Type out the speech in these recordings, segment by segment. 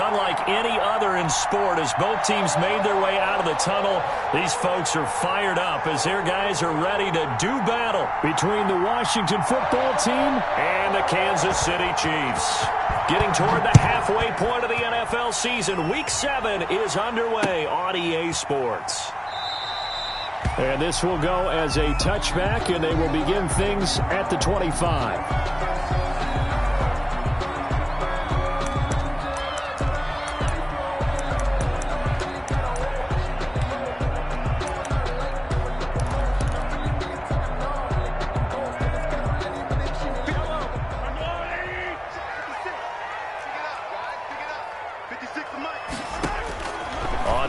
unlike any other in sport. As both teams made their way out of the tunnel, these folks are fired up as their guys are ready to do battle between the Washington football team and the Kansas City Chiefs. Getting toward the halfway point of the NFL season, Week 7 is underway on EA Sports. And this will go as a touchback, and they will begin things at the 25.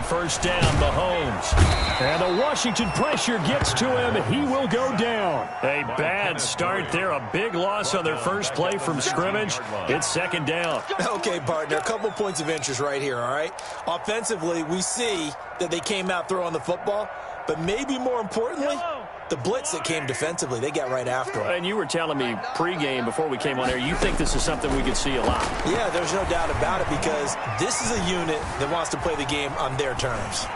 First down, Mahomes. And the Washington pressure gets to him. He will go down. A bad start there. A big loss on their first play from scrimmage. It's second down. Okay, partner, a couple points of interest right here, all right? Offensively, we see that they came out throwing the football, but maybe more importantly, the blitz that came defensively, they got right after it. And you were telling me pregame before we came on air, you think this is something we could see a lot. Yeah, there's no doubt about it because this is a unit that wants to play the game on their terms.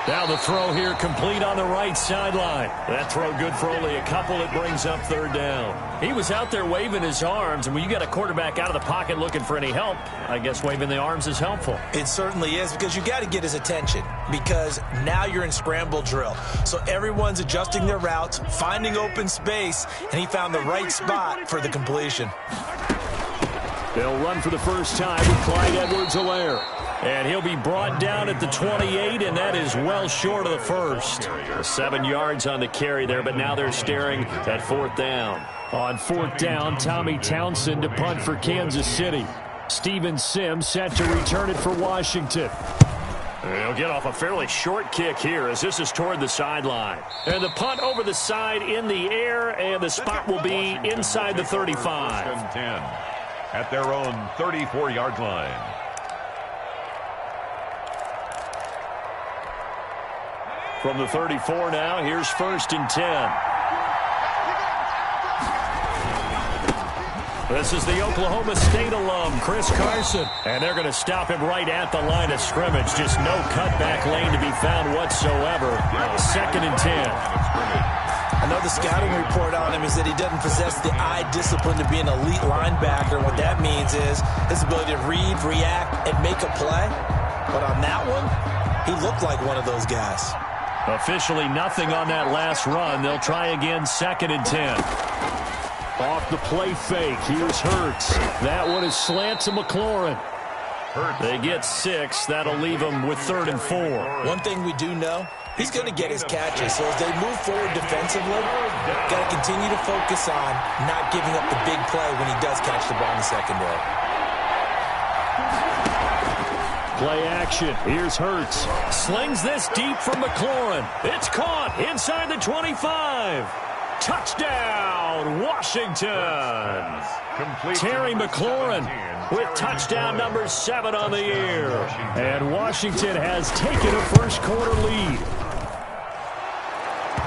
Now the throw here complete on the right sideline. That throw good for only a couple. It brings up third down. He was out there waving his arms, and when you got a quarterback out of the pocket looking for any help, I guess waving the arms is helpful. It certainly is because you got to get his attention because now you're in scramble drill. So everyone's adjusting their routes, finding open space, and he found the right spot for the completion. They'll run for the first time with Clyde Edwards-Helaire. And he'll be brought down at the 28, and that is well short of the first. 7 yards on the carry there, but now they're staring at fourth down. On fourth down, Tommy Townsend to punt for Kansas City. Steven Sims set to return it for Washington. He'll get off a fairly short kick here as this is toward the sideline. And the punt over the side in the air, and the spot will be inside the 35. 10 at their own 34-yard line. From the 34 now, here's first and 10. This is the Oklahoma State alum, Chris Carson. And they're going to stop him right at the line of scrimmage. Just no cutback lane to be found whatsoever. Second and 10. I know the scouting report on him is that he doesn't possess the eye discipline to be an elite linebacker. What that means is his ability to read, react, and make a play. But on that one, he looked like one of those guys. Officially nothing on that last run. They'll try again, second and 10. Off the play fake, here's Hurts. That one is slant to McLaurin. They get 6. That'll leave them with third and 4. One thing we do know, he's going to get his catches. So as they move forward defensively, got to continue to focus on not giving up the big play when he does catch the ball in the secondary. Play action. Here's Hurts. Slings this deep from McLaurin. It's caught inside the 25. Touchdown, Washington. Terry McLaurin with touchdown number 7 on the year. And Washington has taken a first quarter lead.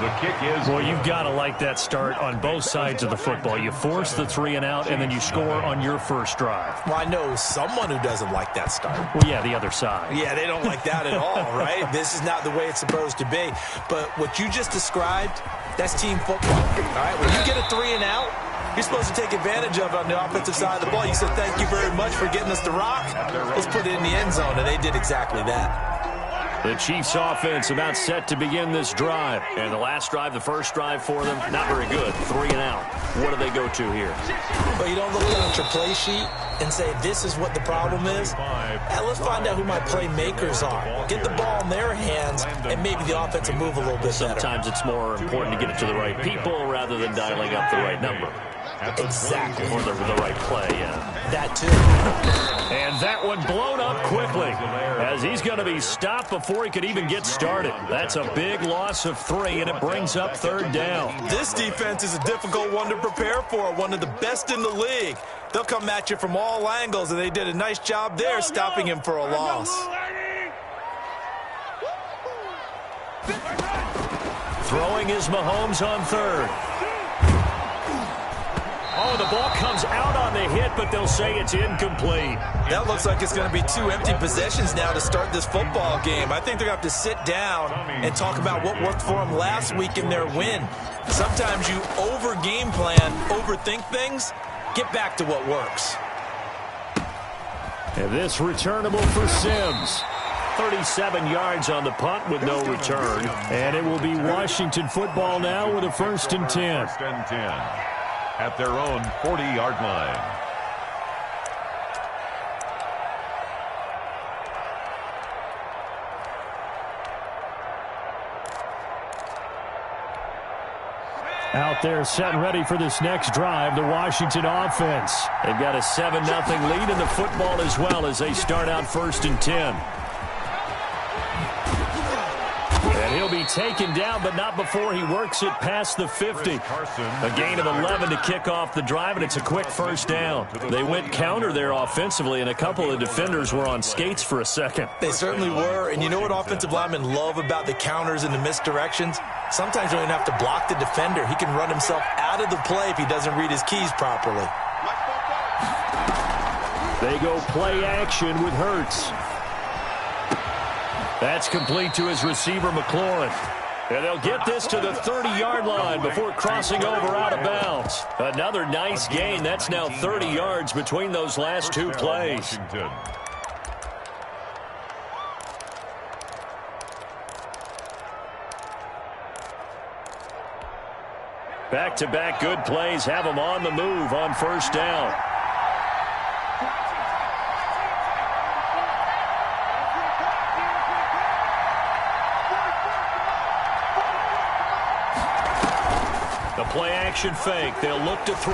The kick is... Well, you've got to like that start on both sides of the football. You force the 3 and out, and then you score on your first drive. Well, I know someone who doesn't like that start. Well, yeah, the other side. Yeah, they don't like that at all, right? This is not the way it's supposed to be. But what you just described, that's team football. All right, when you get a 3 and out, you're supposed to take advantage of it on the offensive side of the ball. You said, thank you very much for getting us the rock. Let's put it in the end zone, and they did exactly that. The Chiefs offense about set to begin this drive. And the last drive, the first drive for them, not very good. 3 and out. What do they go to here? Well, you don't look at your play sheet and say, this is what the problem is. Let's find out who my playmakers are. Get the ball in their hands, and maybe the offense will move a little bit better. Sometimes it's more important to get it to the right people rather than dialing up the right number. Exactly. Or the right play, yeah. That too. And that one blown up quickly as he's going to be stopped before he could even get started. That's a big loss of 3, and it brings up third down. This defense is a difficult one to prepare for, one of the best in the league. They'll come at you from all angles, and they did a nice job there stopping him for a loss. Throwing is Mahomes on third. Oh, the ball comes out on the hit, but they'll say it's incomplete. That looks like it's going to be 2 empty possessions now to start this football game. I think they're going to have to sit down and talk about what worked for them last week in their win. Sometimes you over-game plan, overthink things. Get back to what works. And this returnable for Sims. 37 yards on the punt with no return. And it will be Washington football now with a 1st and 10. 1st and 10 at their own 40-yard line. Out there set and ready for this next drive, the Washington offense. They've got a 7-0 lead in the football as well as they start out 1st and 10. And he'll be taken down, but not before he works it past the 50. A gain of 11 to kick off the drive, and it's a quick 1st down. They went counter there offensively, and a couple of defenders were on skates for a second. They certainly were, and you know what offensive linemen love about the counters and the misdirections? Sometimes you don't even have to block the defender. He can run himself out of the play if he doesn't read his keys properly. They go play action with Hurts. That's complete to his receiver, McLaurin. And they'll get this to the 30-yard line before crossing over out of bounds. Another nice gain. That's now 30 yards between those last 2 plays. Back-to-back good plays have them on the move on 1st down. The play-action fake. They'll look to throw.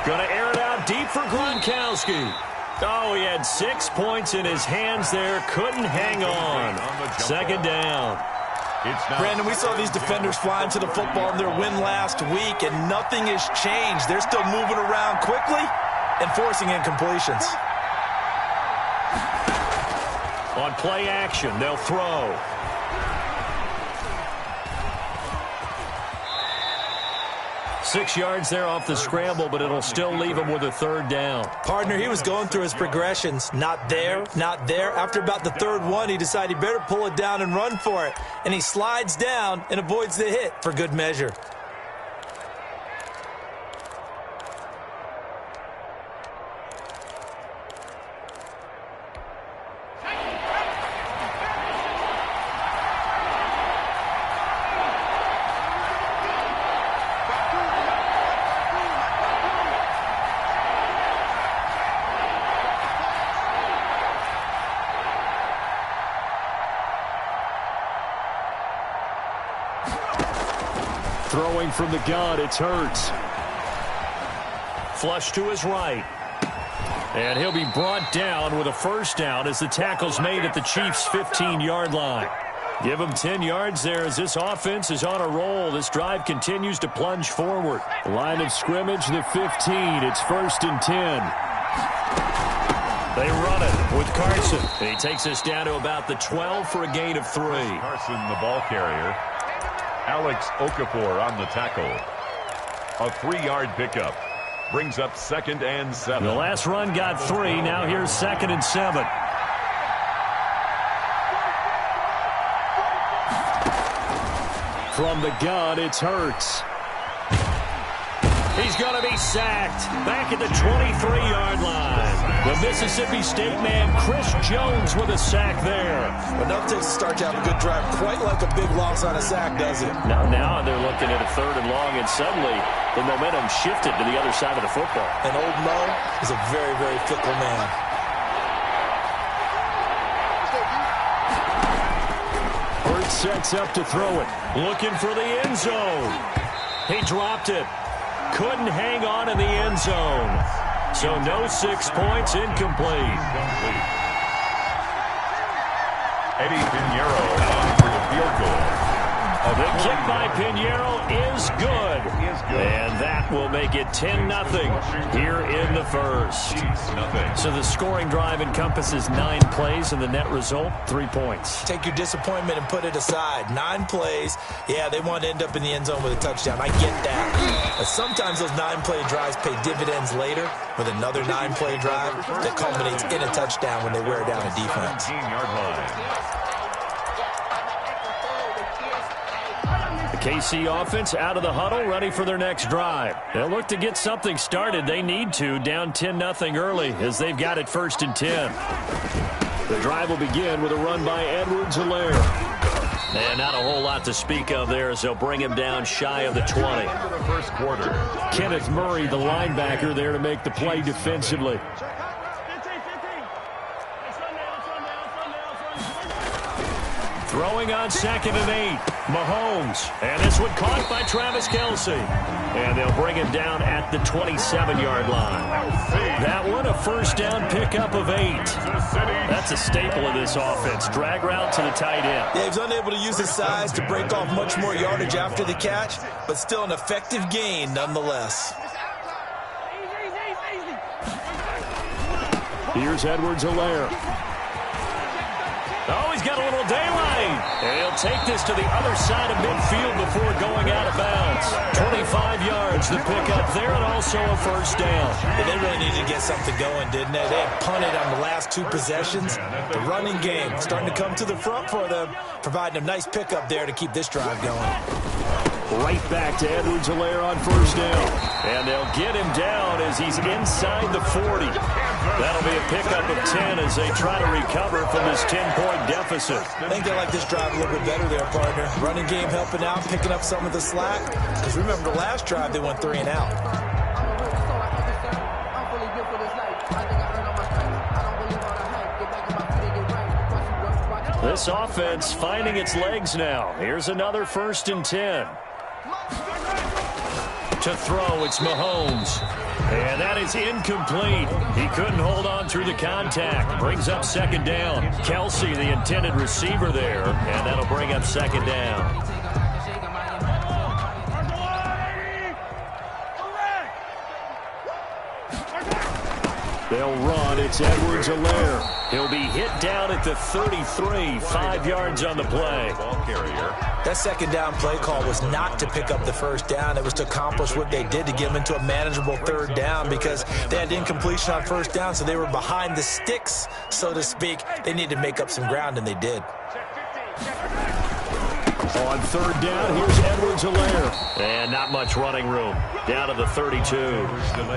Going to air it out deep for Gronkowski. Oh, he had 6 points in his hands there. Couldn't hang on. 2nd down. Brandon, we saw these defenders flying to the football in their win last week, and nothing has changed. They're still moving around quickly and forcing incompletions. On play action, they'll throw. Six yards there off the scramble, but it'll still leave him with a 3rd down. Partner, he was going through his progressions. Not there, not there. After about the 3rd one, he decided he better pull it down and run for it. And he slides down and avoids the hit for good measure. Throwing from the gun, it's Hurts. Flush to his right. And he'll be brought down with a 1st down as the tackle's made at the Chiefs' 15-yard line. Give him 10 yards there as this offense is on a roll. This drive continues to plunge forward. Line of scrimmage, the 15. It's 1st and 10. They run it with Carson. And he takes us down to about the 12 for a gain of 3. Carson, the ball carrier. Alex Okafor on the tackle. A 3-yard pickup. Brings up 2nd and 7. The last run got 3. Now here's 2nd and 7. From the gun, it's Hurts. He's going to be sacked back at the 23-yard line. The Mississippi State man, Chris Jones, with a sack there. Enough to start to have a good drive. Quite like a big loss on a sack, does it? Now they're looking at a 3rd and long, and suddenly the momentum shifted to the other side of the football. And old Mo is a very, very fickle man. Hurts sets up to throw it. Looking for the end zone. He dropped it. Couldn't hang on in the end zone. So no 6 points, incomplete. Eddie Pinheiro on for the field goal. The kick by Pinheiro is good. And that will make it 10-0 here in the first. So the scoring drive encompasses 9 plays, and the net result, 3 points. Take your disappointment and put it aside. 9 plays. Yeah, they want to end up in the end zone with a touchdown. I get that. But sometimes those 9-play drives pay dividends later with another 9-play drive that culminates in a touchdown when they wear down a defense. 19-yard line. The KC offense out of the huddle, ready for their next drive. They'll look to get something started. They need to, down 10-0 early, as they've got it 1st and 10. The drive will begin with a run by Edwards-Helaire. And not a whole lot to speak of there, as they'll bring him down shy of the 20. The first quarter. Kenneth Murray, the linebacker, there to make the play defensively. Throwing on 2nd and 8. Mahomes. And this one caught by Travis Kelce. And they'll bring him down at the 27-yard line. That one, a first down pickup of 8. That's a staple of this offense. Drag route to the tight end. Yeah, he's unable to use his size to break off much more yardage after the catch, but still an effective gain nonetheless. Here's Edwards-Helaire. Oh, he's got a little daylight. And he'll take this to the other side of midfield before going out of bounds. 25 yards the pickup there, and also a first down. Yeah, they really needed to get something going, didn't they? They had punted on the last 2 possessions. The running game starting to come to the front for them, providing a nice pickup there to keep this drive going. Right back to Edwards-Helaire on first down. And they'll get him down as he's inside the 40. That'll be a pickup of 10 as they try to recover from this 10-point deficit. I think they like this drive a little bit better there, partner. Running game helping out, picking up some of the slack. Because remember, the last drive they went 3 and out. This offense finding its legs now. Here's another 1st and 10. To throw, it's Mahomes. And that is incomplete. He couldn't hold on through the contact. Brings up 2nd down. Kelce, the intended receiver there. And that'll bring up 2nd down. They'll run. It's Edwards-Helaire. He'll be hit down at the 33. 5 yards on the play. Ball carrier. That 2nd down play call was not to pick up the first down. It was to accomplish what they did to get them into a manageable 3rd down, because they had incompletion on 1st down, so they were behind the sticks, so to speak. They needed to make up some ground, and they did. On 3rd down, here's Edwards-Helaire. And not much running room. Down to the 32.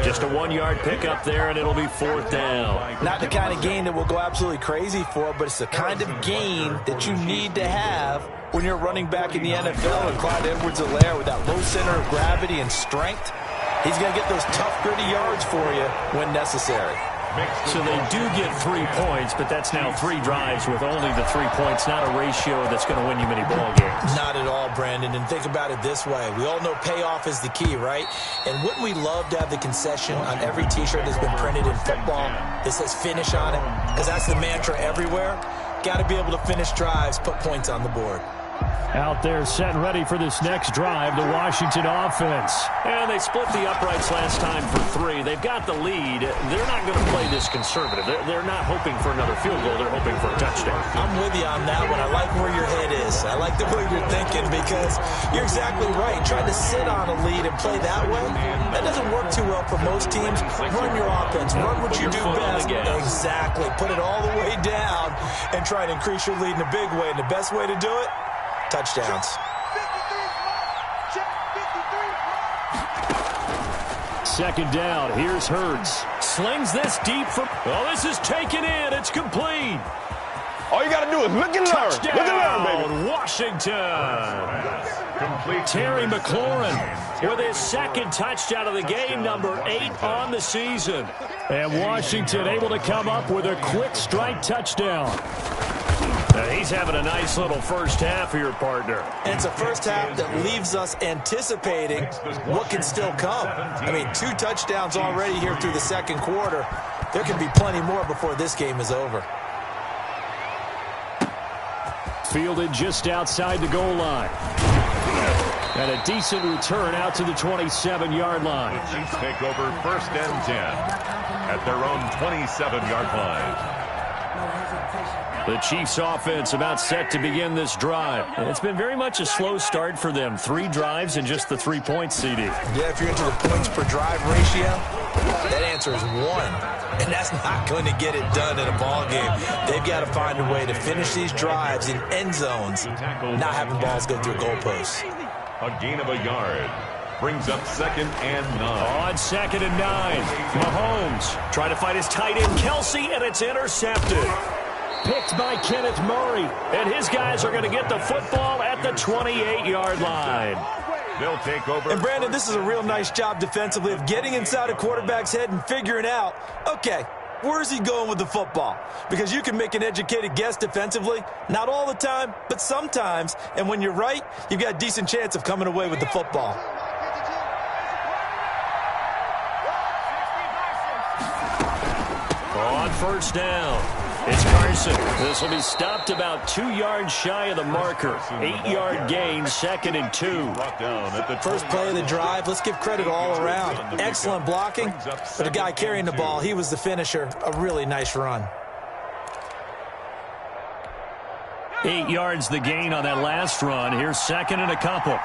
Just a 1-yard pickup there, and it'll be 4th down. Not the kind of gain that we'll go absolutely crazy for, but it's the kind of gain that you need to have when you're running back in the NFL. And Clyde Edwards-Helaire, with that low center of gravity and strength, he's going to get those tough, gritty yards for you when necessary. So they do get 3 points, but that's now 3 drives with only the 3 points, not a ratio that's going to win you many ball games. Not at all, Brandon. And think about it this way. We all know payoff is the key, right? And wouldn't we love to have the concession on every T-shirt that's been printed in football that says finish on it? Because that's the mantra everywhere. Got to be able to finish drives, put points on the board. Out there set and ready for this next drive, the Washington offense. And they split the uprights last time for 3. They've got the lead. They're not going to play this conservative. They're not hoping for another field goal. They're hoping for a touchdown. I'm with you on that one. I like where your head is. I like the way you're thinking, because you're exactly right. Trying to sit on a lead and play that way, that doesn't work too well for most teams. Run your offense. Run what you do best. Exactly. Put it all the way down and try to increase your lead in a big way. And the best way to do it, touchdowns. Second down. Here's Hurts. Slings this deep for... Oh, this is taken in. It's complete. All you got to do is look and learn. Touchdown, look and learn, baby. Washington. Complete. Terry McLaurin with his 2nd touchdown of the game, number 8 on the season. And Washington able to come up with a quick strike touchdown. He's having a nice little first half here, partner. And it's a first half that leaves us anticipating what can still come. I mean, 2 touchdowns already here through the 2nd quarter. There can be plenty more before this game is over. Fielded just outside the goal line. And a decent return out to the 27-yard line. The Chiefs take over 1st and 10 at their own 27-yard line. The Chiefs offense about set to begin this drive. And it's been very much a slow start for them. 3 drives and just the 3 points, CD. Yeah, if you're into the points per drive ratio, that answer is 1. And that's not going to get it done in a ball game. They've got to find a way to finish these drives in end zones, not having balls go through goalposts. A gain of a yard. Brings up 2nd and 9. On 2nd and 9. Mahomes trying to fight his tight end, Kelsey, and it's intercepted. Picked by Kenneth Murray. And his guys are going to get the football at the 28-yard line. They'll take over. And, Brandon, this is a real nice job defensively of getting inside a quarterback's head and figuring out, okay, where's he going with the football? Because you can make an educated guess defensively. Not all the time, but sometimes. And when you're right, you've got a decent chance of coming away with the football. On 1st down. It's Carson. This will be stopped about 2 yards shy of the marker. 8-yard gain, 2nd and 2. First play of the drive, let's give credit all around. Excellent blocking, but the guy carrying the ball, he was the finisher. A really nice run. 8 yards the gain on that last run. Here's 2nd and a couple.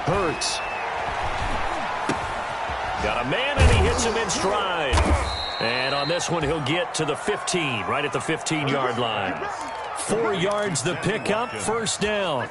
Hurts. Got a man, and he hits him in stride. And on this one, he'll get to the 15, right at the 15-yard line. 4 yards the pickup, 1st down.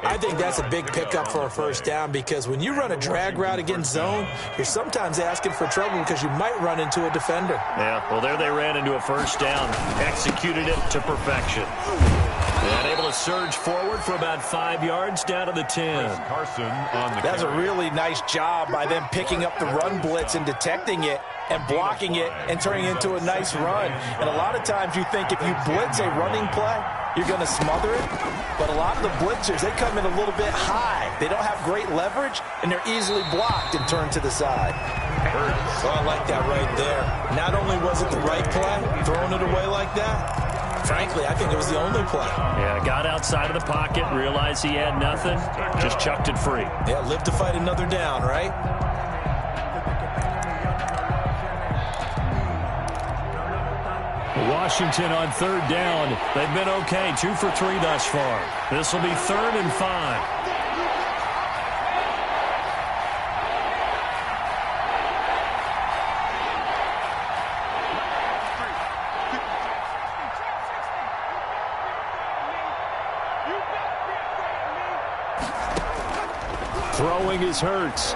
I think that's a big pickup for a 1st down because when you run a drag route against zone, you're sometimes asking for trouble because you might run into a defender. Yeah, well, there they ran into a 1st down. Executed it to perfection. And able to surge forward for about 5 yards down to the 10. Carson on the That's a really nice job by them picking up the run blitz and detecting it and blocking it and turning it into a nice run. And a lot of times you think if you blitz a running play, you're going to smother it. But a lot of the blitzers, they come in a little bit high. They don't have great leverage, and they're easily blocked and turned to the side. So I like that right there. Not only was it the right play, throwing it away like that, frankly, I think it was the only play. Yeah, got outside of the pocket, realized he had nothing, just chucked it free. Yeah, live to fight another down, right? Washington on 3rd down. They've been okay, 2 for 3 thus far. This will be 3rd and 5. Throwing is Hurts.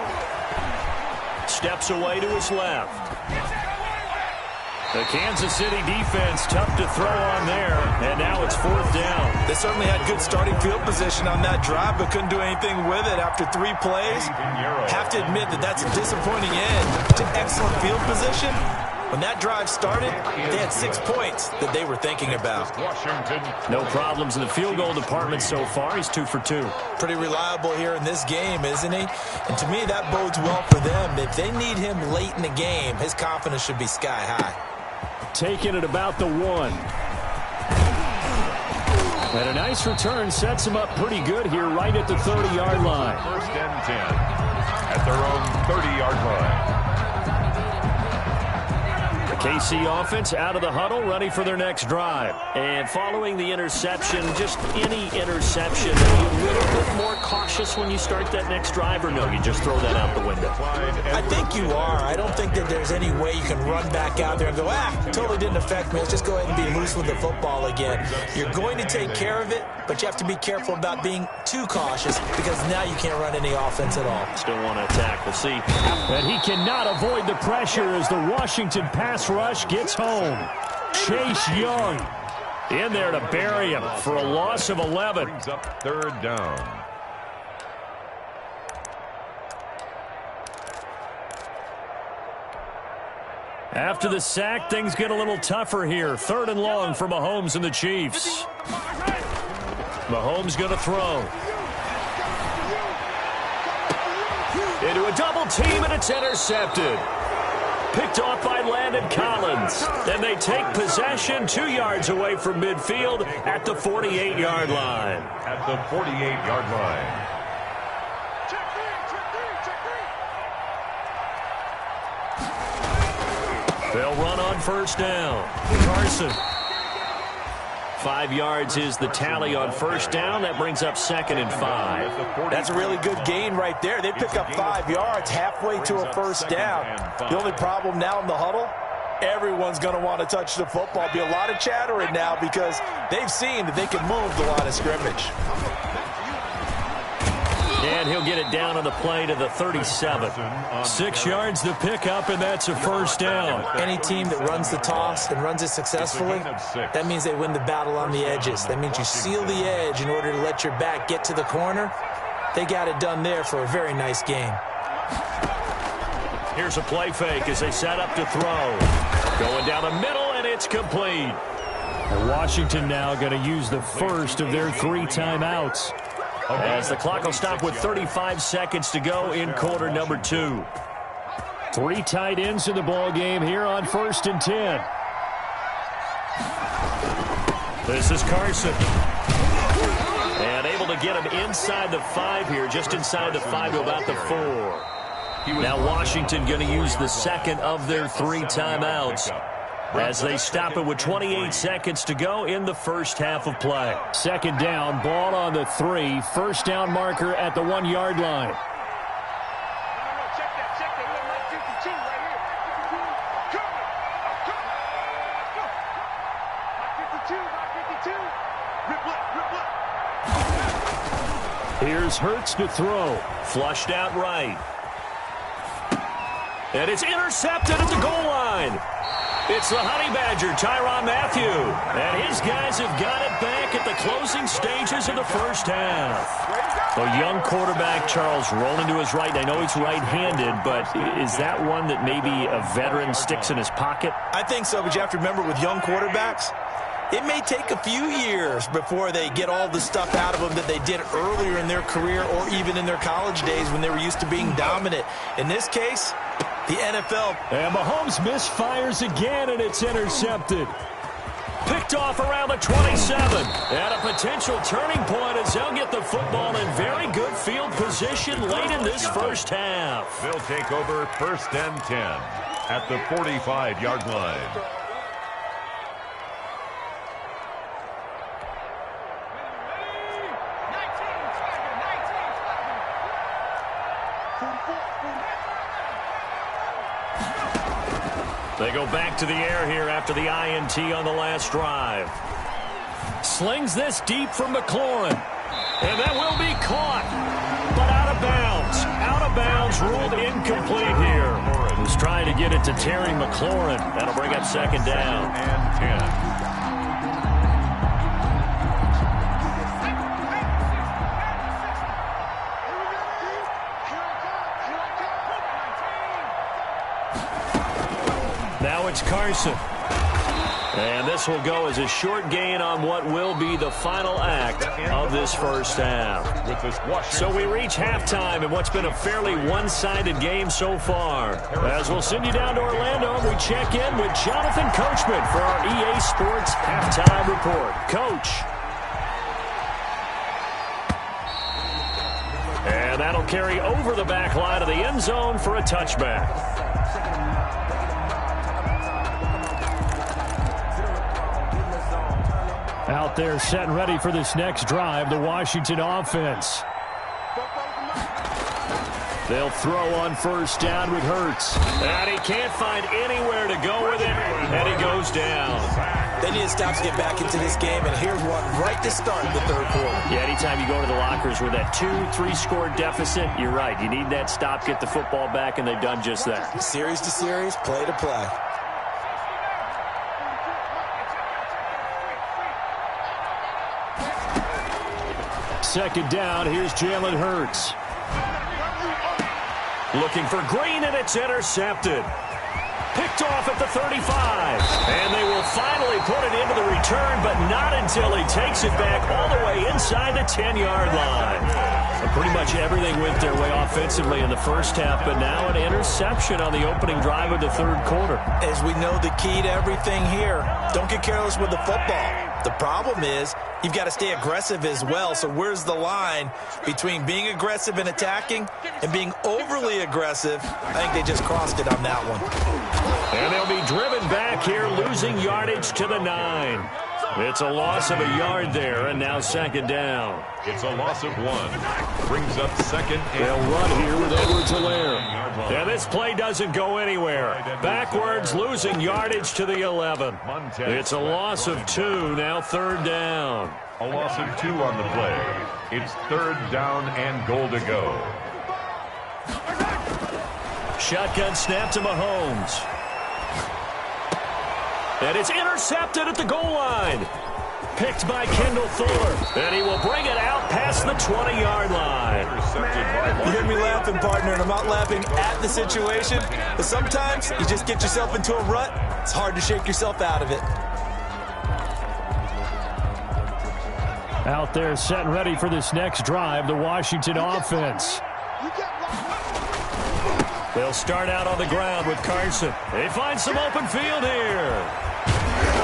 Steps away to his left. The Kansas City defense tough to throw on there, and now it's 4th down. They certainly had good starting field position on that drive, but couldn't do anything with it after 3 plays. Have to admit that that's a disappointing end to excellent field position. When that drive started, they had 6 points that they were thinking about. Washington. No problems in the field goal department so far. He's 2 for 2. Pretty reliable here in this game, isn't he? And to me, that bodes well for them. If they need him late in the game, his confidence should be sky high. Taking it about the 1. And a nice return sets him up pretty good here right at the 30-yard line. 1st and 10 at their own 30-yard line. KC offense out of the huddle, ready for their next drive. And following the interception, just any interception, are you a little bit more cautious when you start that next drive, or no, you just throw that out the window? I think you are. I don't think that there's any way you can run back out there and go, totally didn't affect me. Let's just go ahead and be loose with the football again. You're going to take care of it, but you have to be careful about being too cautious because now you can't run any offense at all. Still want to attack. We'll see. And he cannot avoid the pressure as the Washington pass rush gets home. Chase Young in there to bury him for a loss of 11. Brings up 3rd down. After the sack, things get a little tougher here. 3rd and long for Mahomes and the Chiefs. Mahomes going to throw. Into a double team, and it's intercepted. Picked off by Landon Collins. Then they take possession 2 yards away from midfield at the 48-yard line. At the 48-yard line. They'll run on first down. Carson. 5 yards is the tally on first down. That brings up 2nd and 5. That's a really good gain right there. They pick up 5 yards halfway to a first down. The only problem now in the huddle, everyone's going to want to touch the football. Be a lot of chattering now because they've seen that they can move the line of scrimmage. And he'll get it down on the play to the 37. 6 yards the pickup, and that's a first down. Any team that runs the toss and runs it successfully, that means they win the battle on the edges. That means you seal the edge in order to let your back get to the corner. They got it done there for a very nice game. Here's a play fake as they set up to throw. Going down the middle, and it's complete. And Washington now going to use the first of their 3 timeouts. As the clock will stop with 35 seconds to go in quarter number 2. 3 tight ends in the ball game here on 1st and 10. This is Carson. And able to get him inside the 5 here, just inside the 5 to about the 4. Now Washington going to use the second of their 3 timeouts as they stop it with 28 seconds to go in the first half of play. 2nd down, ball on the 3. First down marker at the 1-yard line. Here's Hurts to throw. Flushed out right. And it's intercepted at the goal line. It's the Honey Badger, Tyrann Mathieu. And his guys have got it back at the closing stages of the first half. A young quarterback, Charles, rolling to his right. I know he's right-handed, but is that one that maybe a veteran sticks in his pocket? I think so, but you have to remember with young quarterbacks, it may take a few years before they get all the stuff out of them that they did earlier in their career or even in their college days when they were used to being dominant. In this case, the NFL. And Mahomes misfires again, and it's intercepted. Picked off around the 27. And a potential turning point as they'll get the football in very good field position late in this first half. They'll take over 1st and 10 at the 45-yard line. They go back to the air here after the INT on the last drive. Slings this deep from McLaurin. And that will be caught, but out of bounds. Out of bounds, ruled incomplete here. He's trying to get it to Terry McLaurin. That'll bring up 2nd down. And 10. Now it's Carson. And this will go as a short gain on what will be the final act of this first half. So we reach halftime in what's been a fairly one-sided game so far. As we'll send you down to Orlando, we check in with Jonathan Coachman for our EA Sports Halftime Report. Coach. And that'll carry over the back line of the end zone for a touchback. Out there set and ready for this next drive, the Washington offense. They'll throw on first down with Hurts. And he can't find anywhere to go with it, and he goes down. They need to stop to get back into this game, and here's one right to start the 3rd quarter. Yeah, anytime you go to the lockers with that 2-3 score deficit, you're right. You need that stop, get the football back, and they've done just that. Series to series, play to play. Second down, here's Jalen Hurts. Looking for Green, and it's intercepted. Picked off at the 35. And they will finally put it into the return, but not until he takes it back all the way inside the 10-yard line. Pretty much everything went their way offensively in the first half, but now an interception on the opening drive of the third quarter. As we know, the key to everything here, don't get careless with the football. The problem is you've got to stay aggressive as well. So where's the line between being aggressive and attacking and being overly aggressive? I think they just crossed it on that one. And they'll be driven back here, losing yardage to the 9. It's a loss of a yard there, and now second down. It's a loss of 1. Brings up second. They'll run here with Edwards-Helaire. And this play doesn't go anywhere. Backwards, losing yardage to the 11. It's a loss of 2, now third down. A loss of 2 on the play. It's third down and goal to go. Shotgun snap to Mahomes. And it's intercepted at the goal line. Picked by Kendall Fuller. And he will bring it out past the 20-yard line. You hear me laughing, partner, and I'm not laughing at the situation. But sometimes you just get yourself into a rut. It's hard to shake yourself out of it. Out there set and ready for this next drive, the Washington offense. They'll start out on the ground with Carson. They find some open field here.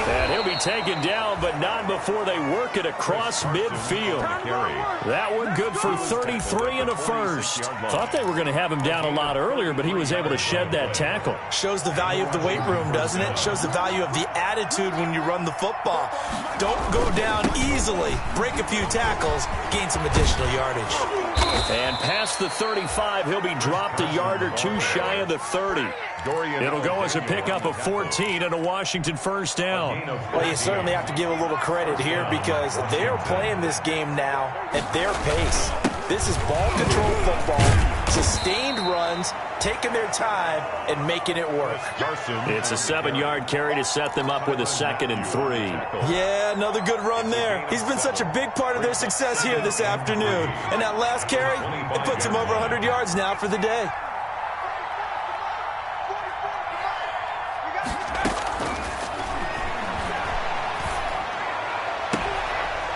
And he'll be taken down, but not before they work it across midfield. That one good for 33 and a first. Thought they were going to have him down a lot earlier, but he was able to shed that tackle. Shows the value of the weight room, doesn't it? Shows the value of the attitude when you run the football. Don't go down easily. Break a few tackles. Gain some additional yardage. And past the 35, he'll be dropped a yard or two shy of the 30. It'll go as a pickup of 14 and a Washington first down. Well, you certainly have to give a little credit here because they're playing this game now at their pace. This is ball control football, sustained runs, taking their time and making it work. It's a 7-yard carry to set them up with a 2nd and 3. Yeah, another good run there. He's been such a big part of their success here this afternoon. And that last carry, it puts him over 100 yards now for the day.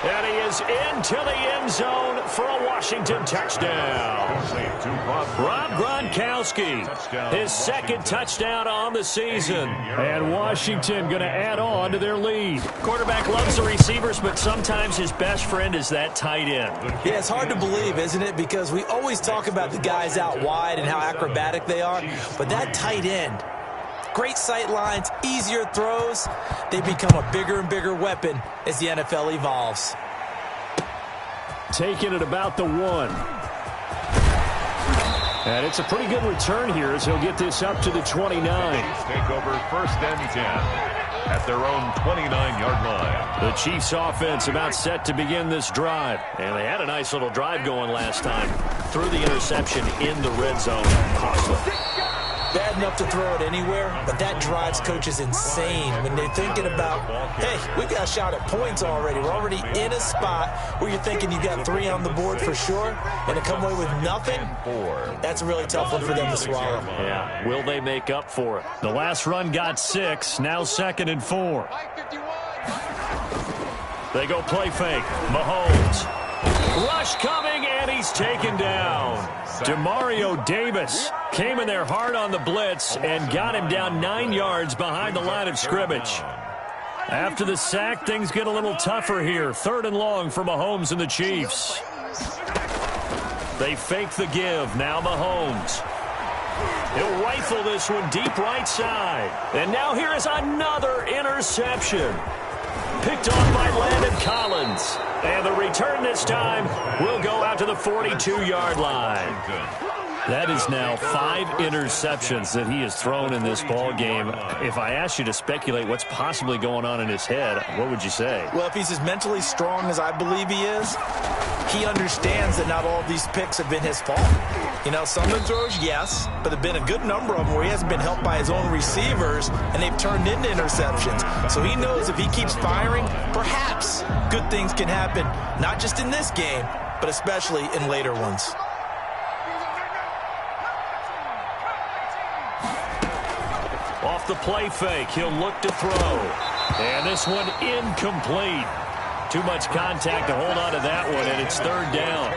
And he is into the end zone for a Washington touchdown. Rob Gronkowski, his 2nd touchdown on the season. And Washington going to add on to their lead. Quarterback loves the receivers, but sometimes his best friend is that tight end. Yeah, it's hard to believe, isn't it? Because we always talk about the guys out wide and how acrobatic they are. But that tight end, great sight lines, easier throws. They become a bigger and bigger weapon as the NFL evolves. Taking it about the 1. And it's a pretty good return here as he'll get this up to the 29. Take over first and 10 at their own 29-yard line. The Chiefs offense about set to begin this drive. And they had a nice little drive going last time. Threw the interception in the red zone. Costly. Bad enough to throw it anywhere, but that drives coaches insane when they're thinking about, hey, we've got a shot at points already. We're already in a spot where you're thinking you've got 3 on the board for sure, and to come away with nothing, that's a really tough one for them to swallow. Yeah, will they make up for it? The last run got 6, now 2nd and 4. They go play fake. Mahomes. Rush coming, and he's taken down. Demario Davis came in there hard on the blitz and got him down 9 yards behind the line of scrimmage. After the sack, things get a little tougher here. 3rd and long for Mahomes and the Chiefs. They fake the give. Now Mahomes. He'll rifle this one deep right side. And now here is another interception. Picked off by Landon Collins. And the return this time will go out to the 42-yard line. That is now 5 interceptions that he has thrown in this ball game. If I asked you to speculate what's possibly going on in his head, what would you say? Well, if he's as mentally strong as I believe he is, he understands that not all of these picks have been his fault. You know, some of the throws, yes, but there have been a good number of them where he hasn't been helped by his own receivers, and they've turned into interceptions. So he knows if he keeps firing, perhaps good things can happen, not just in this game, but especially in later ones. Off the play fake, he'll look to throw. And this one incomplete. Too much contact to hold on to that one, and it's 3rd down.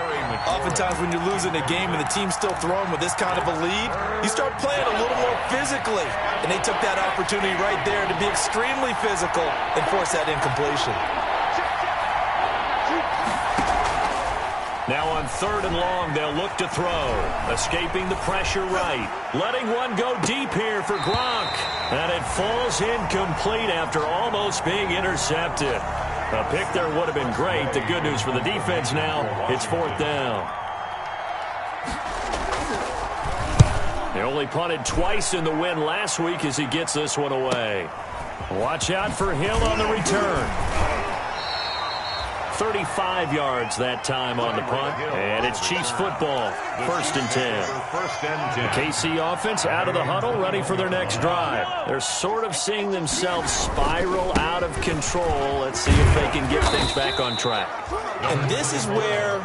Oftentimes when you're losing a game and the team's still throwing with this kind of a lead, you start playing a little more physically. And they took that opportunity right there to be extremely physical and force that incompletion. Now on 3rd and long, they'll look to throw. Escaping the pressure right. Letting one go deep here for Gronk. And it falls incomplete after almost being intercepted. A pick there would have been great. The good news for the defense now, it's 4th down. They only punted twice in the win last week as he gets this one away. Watch out for Hill on the return. 35 yards that time on the punt. And it's Chiefs football. 1st and 10. The KC offense out of the huddle, ready for their next drive. They're sort of seeing themselves spiral out of control. Let's see if they can get things back on track. And this is where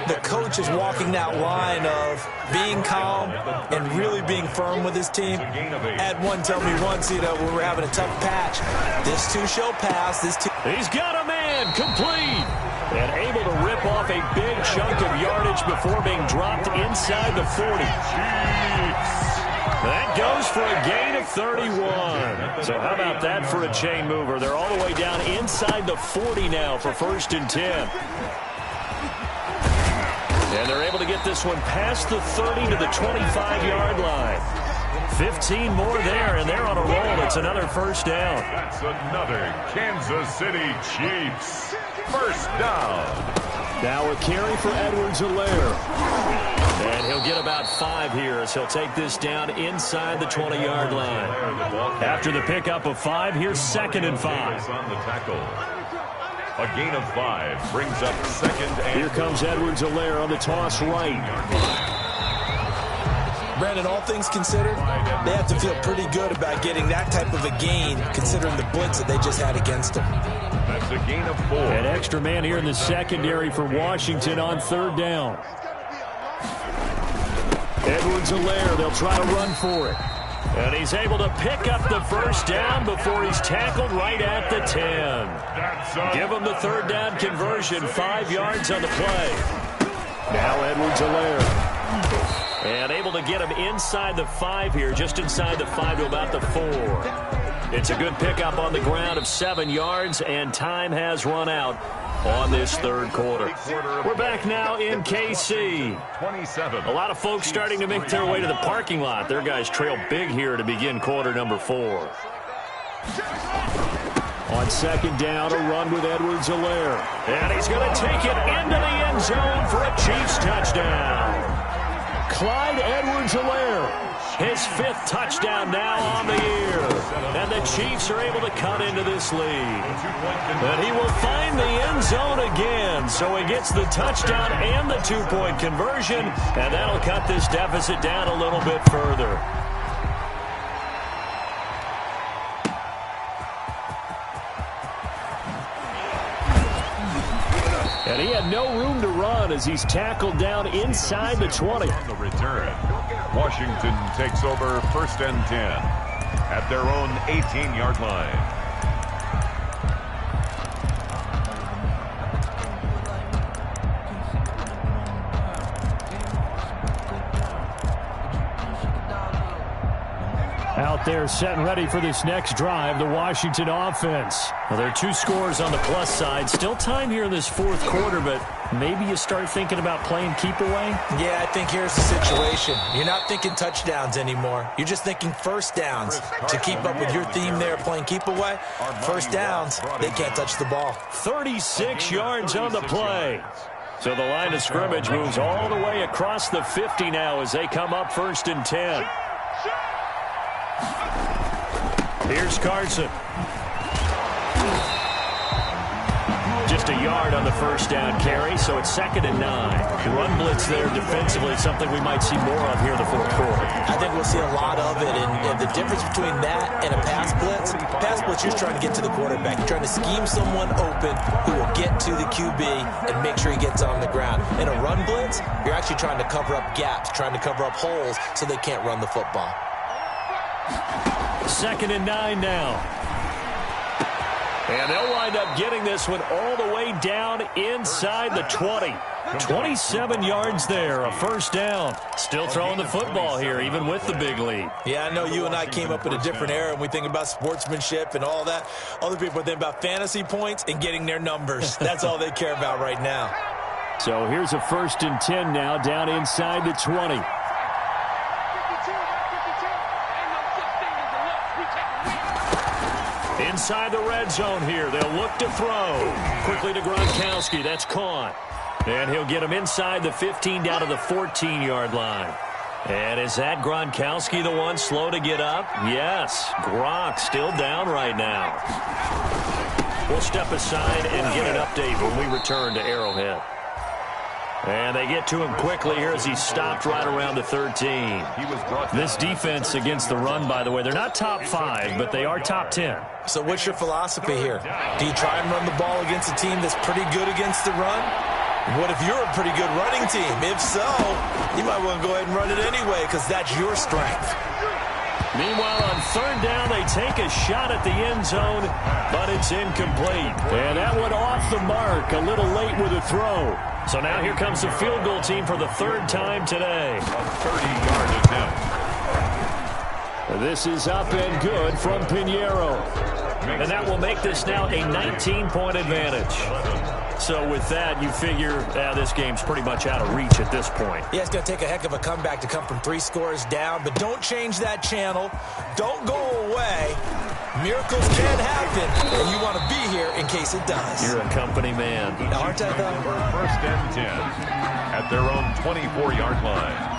the coach is walking that line of being calm and really being firm with his team. Had one tell me once, we were having a tough patch. This too shall pass. He's got a man complete. And able to rip off a big chunk of yardage before being dropped inside the 40. That goes for a gain of 31. So how about that for a chain mover? They're all the way down inside the 40 now for 1st and 10. And they're able to get this one past the 30 to the 25-yard line. 15 more there, and they're on a roll. It's another 1st down. That's another Kansas City Chiefs 1st down. Now a carry for Edwards-Helaire. And he'll get about 5 here as he'll take this down inside the 20-yard line. After the pickup of 5, here's 2nd and 5. On the tackle. A gain of 5 brings up 2nd and... Here comes Edwards-Helaire on the toss right. Brandon, all things considered, they have to feel pretty good about getting that type of a gain considering the blitz that they just had against them. That's a gain of 4. An extra man here in the secondary for Washington on 3rd down. Edwards-Helaire, they'll try to run for it. And he's able to pick up the 1st down before he's tackled right at the 10. Give him the 3rd down conversion, 5 yards on the play. Now Edwards-Helaire. And able to get him inside the 5 here, just inside the 5 to about the 4. It's a good pickup on the ground of 7 yards, and time has run out on this 3rd quarter. We're back now in KC. 27. A lot of folks starting to make their way to the parking lot. Their guys trail big here to begin quarter number 4. On 2nd down, a run with Edwards-Helaire. And he's going to take it into the end zone for a Chiefs touchdown. Clyde Edwards-Helaire, his 5th touchdown now on the year. And the Chiefs are able to cut into this lead. And he will find the end zone again. So he gets the touchdown and the 2-point conversion. And that'll cut this deficit down a little bit further. And he had no room to run as he's tackled down inside the 20. On the return, Washington takes over 1st and 10 at their own 18-yard line. Out there set and ready for this next drive, the Washington offense. Well, there are 2 scores on the plus side. Still time here in this 4th quarter, but maybe you start thinking about playing keep away? Yeah, I think here's the situation. You're not thinking touchdowns anymore. You're just thinking 1st downs. To keep up with your theme there, playing keep away, 1st downs, they can't touch the ball. 36 yards on the play. So the line of scrimmage moves all the way across the 50 now as they come up 1st and 10. Here's Carson. Just a yard on the 1st down carry, so it's 2nd and 9. Run blitz there defensively, something we might see more of here in the 4th quarter. I think we'll see a lot of it, and the difference between that and a pass blitz, you're just trying to get to the quarterback. You're trying to scheme someone open who will get to the QB and make sure he gets on the ground. In a run blitz, you're actually trying to cover up gaps, trying to cover up holes so they can't run the football. 2nd and 9 now. And they'll wind up getting this one all the way down inside the 20. 27 yards there, a first down. Still throwing the football here, even with the big lead. Yeah, I know you and I came up in a different era, and we think about sportsmanship and all that. Other people think about fantasy points and getting their numbers. That's all they care about right now. So here's a 1st and 10 now, down inside the 20. Inside the red zone here. They'll look to throw. Quickly to Gronkowski. That's caught. And he'll get him inside the 15 down to the 14-yard line. And is that Gronkowski the one slow to get up? Yes. Gronk still down right now. We'll step aside and get an update when we return to Arrowhead. And they get to him quickly here as he stopped right around the 13. This defense against the run, by the way, they're not top 5, but they are top 10. So what's your philosophy here? Do you try and run the ball against a team that's pretty good against the run? What if you're a pretty good running team? If so, you might want to go ahead and run it anyway because that's your strength. Meanwhile, on 3rd down, they take a shot at the end zone, but it's incomplete. And that one off the mark, a little late with a throw. So now here comes the field goal team for the 3rd time today. A 30-yard attempt. This is up and good from Pinheiro. And that will make this now a 19-point advantage. So with that, you figure this game's pretty much out of reach at this point. Yeah, it's going to take a heck of a comeback to come from 3 scores down, but don't change that channel. Don't go away. Miracles can happen, and you want to be here in case it does. You're a company man. Now, aren't I, though? 1st and 10 at their own 24-yard line.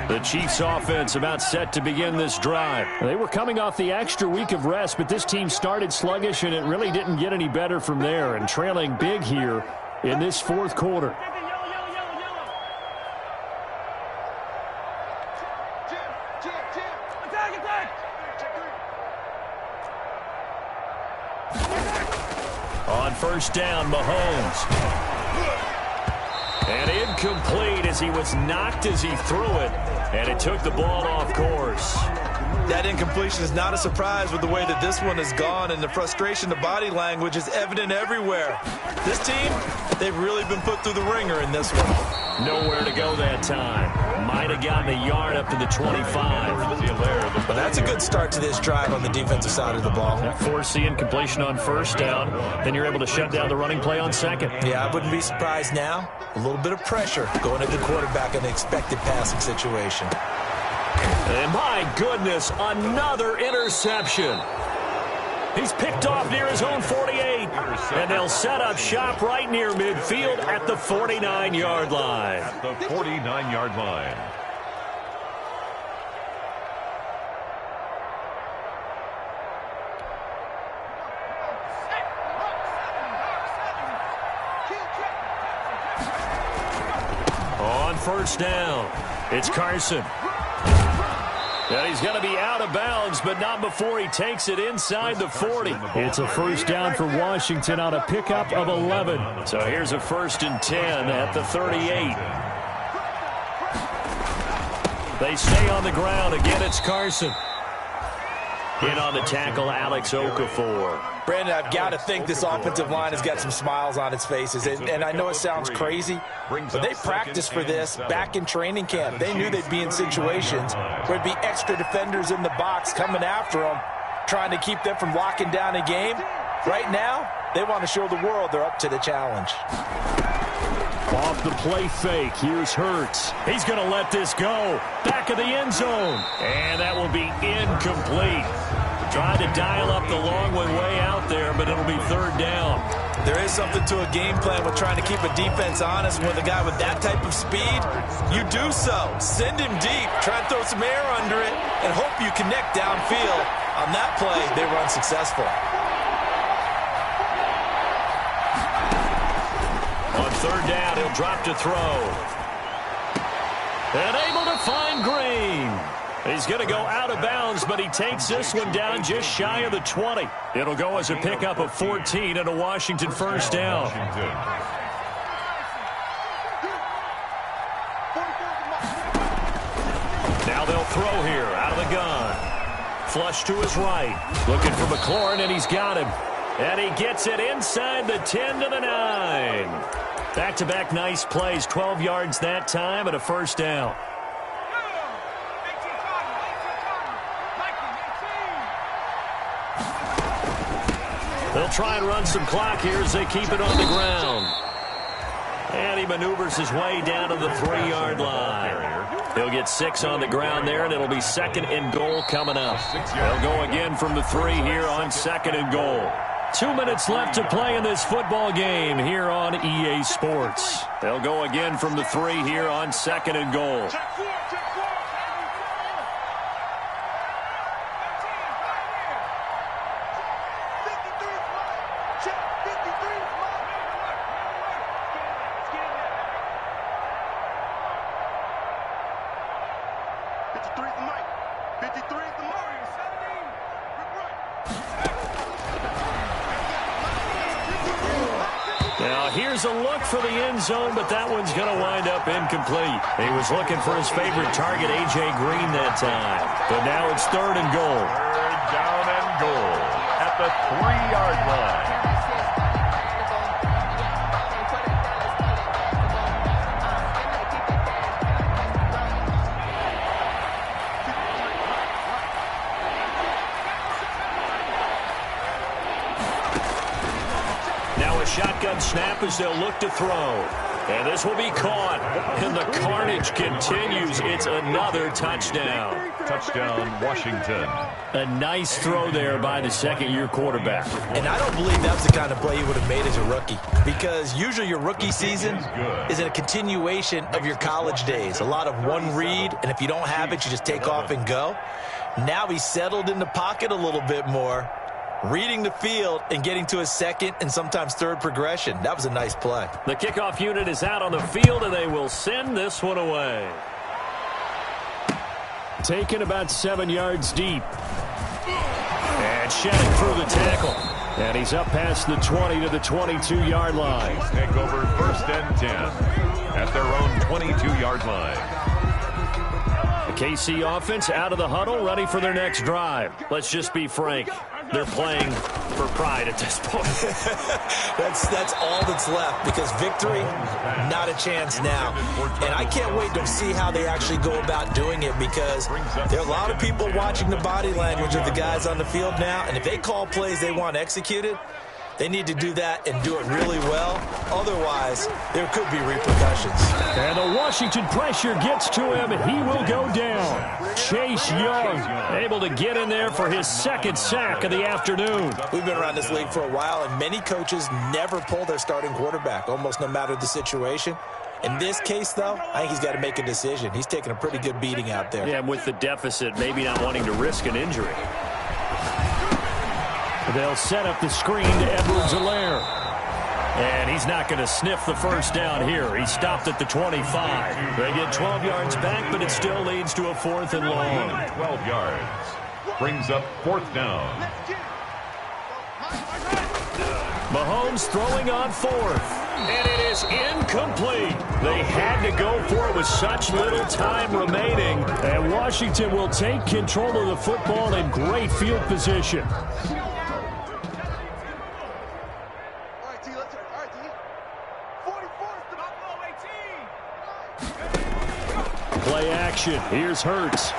The Chiefs offense about set to begin this drive. They were coming off the extra week of rest, but this team started sluggish, and it really didn't get any better from there, and trailing big here in this 4th quarter. On 1st down, Mahomes. And incomplete as he was knocked as he threw it. And it took the ball off course. That incompletion is not a surprise with the way that this one has gone, and the frustration, the body language is evident everywhere. This team, they've really been put through the ringer in this one. Nowhere to go that time. Might have gotten a yard up to the 25. But that's a good start to this drive on the defensive side of the ball. Force the incompletion on 1st down. Then you're able to shut down the running play on 2nd. Yeah, I wouldn't be surprised now. A little bit of pressure going at the quarterback in the expected passing situation. And my goodness, another interception. He's picked off near his own 48. And they'll set up shop right near midfield at the 49-yard line. At the 49-yard line. On 1st down, it's Carson. And he's going to be out of bounds, but not before he takes it inside the 40. It's a 1st down for Washington on a pickup of 11. So here's a 1st and 10 at the 38. They stay on the ground. Again, it's Carson. In on the tackle, Alex Okafor. Brandon, I've got to think this offensive line has got some smiles on its faces. And I know it sounds crazy, but they practiced for this back in training camp. They knew they'd be in situations where there'd be extra defenders in the box coming after them, trying to keep them from locking down a game. Right now, they want to show the world they're up to the challenge. Off the play fake, here's Hurts. He's going to let this go. Back of the end zone. And that will be incomplete. Tried to dial up the long one way out there, but it'll be 3rd down. There is something to a game plan with trying to keep a defense honest. With a guy with that type of speed, you do so. Send him deep. Try and throw some air under it and hope you connect downfield. On that play, they were unsuccessful. On 3rd down, he'll drop to throw. And able to find Green. He's going to go out of bounds, but he takes this one down just shy of the 20. It'll go as a pickup of 14 and a Washington 1st down. Now they'll throw here out of the gun. Flush to his right. Looking for McLaurin, and he's got him. And he gets it inside the 10 to the 9. Back-to-back nice plays, 12 yards that time and a first down. They'll try and run some clock here as they keep it on the ground. And he maneuvers his way down to the 3-yard line. He'll get 6 on the ground there, and it'll be 2nd and goal coming up. They'll go again from the 3 here on 2nd and goal. 2 minutes left to play in this football game here on EA Sports. They'll go again from the 3 here on 2nd and goal. Now, here's a look for the end zone, but that one's going to wind up incomplete. He was looking for his favorite target, A.J. Green, that time. But now it's 3rd and goal. 3rd down and goal at the 3-yard line. Shotgun snap as they'll look to throw. And this will be caught. And the carnage continues. It's another touchdown. Touchdown, Washington. A nice throw there by the second-year quarterback. And I don't believe that was the kind of play you would have made as a rookie. Because usually your rookie season is a continuation of your college days. A lot of one read, and if you don't have it, you just take off and go. Now he's settled in the pocket a little bit more, reading the field and getting to his 2nd and sometimes 3rd progression. That was a nice play. The kickoff unit is out on the field, and they will send this one away. Taken about 7 yards deep. And shedding through the tackle. And he's up past the 20 to the 22-yard line. Take over 1st and 10 at their own 22-yard line. The KC offense out of the huddle, ready for their next drive. Let's just be frank. They're playing for pride at this point. That's all that's left, because victory, not a chance now. And I can't wait to see how they actually go about doing it, because there are a lot of people watching the body language of the guys on the field now, and if they call plays they want executed, they need to do that and do it really well. Otherwise, there could be repercussions. And the Washington pressure gets to him, and he will go down. Chase Young able to get in there for his 2nd sack of the afternoon. We've been around this league for a while, and many coaches never pull their starting quarterback, almost no matter the situation. In this case, though, I think he's got to make a decision. He's taking a pretty good beating out there. Yeah, with the deficit, maybe not wanting to risk an injury. They'll set up the screen to Edwards-Helaire. And he's not going to sniff the first down here. He stopped at the 25. They get 12 yards back, but it still leads to a 4th and long. 12 yards. Brings up 4th down. Mahomes throwing on 4th. And it is incomplete. They had to go for it with such little time remaining. And Washington will take control of the football in great field position. Play action. Here's Hurts.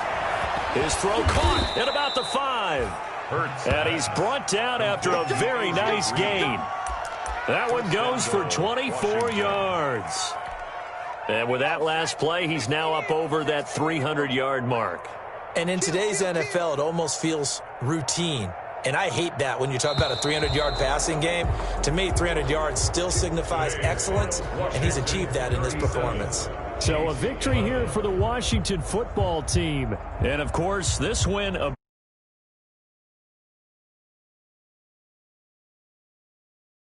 His throw caught at about the 5. Hurts. And he's brought down after a very nice gain. That one goes for 24 yards. And with that last play, he's now up over that 300-yard mark. And in today's NFL, it almost feels routine. And I hate that when you talk about a 300-yard passing game. To me, 300 yards still signifies excellence, and he's achieved that in this performance. So a victory here for the Washington football team. And, of course, this win